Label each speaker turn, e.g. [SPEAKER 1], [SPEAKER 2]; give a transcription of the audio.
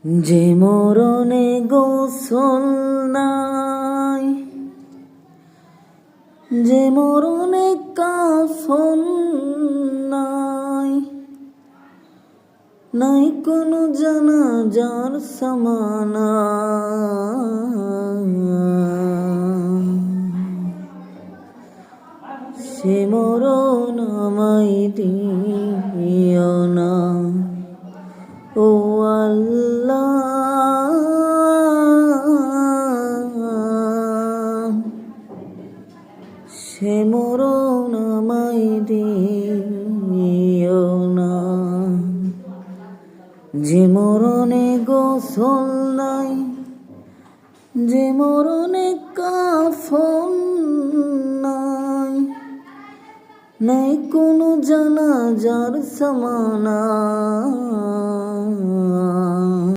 [SPEAKER 1] যে মরণে গোসল নাই, যে মরণে কাফন নাই, নাই কোনো জানাজার সামানা, সে মরণ আমায় দিও না ও আল্লাহ, সে মরণ আমায় দিও না। যে মরণে গোসল নাই, যে মরণে কাফন নাই, নাই কোনো জানাজার সামানা।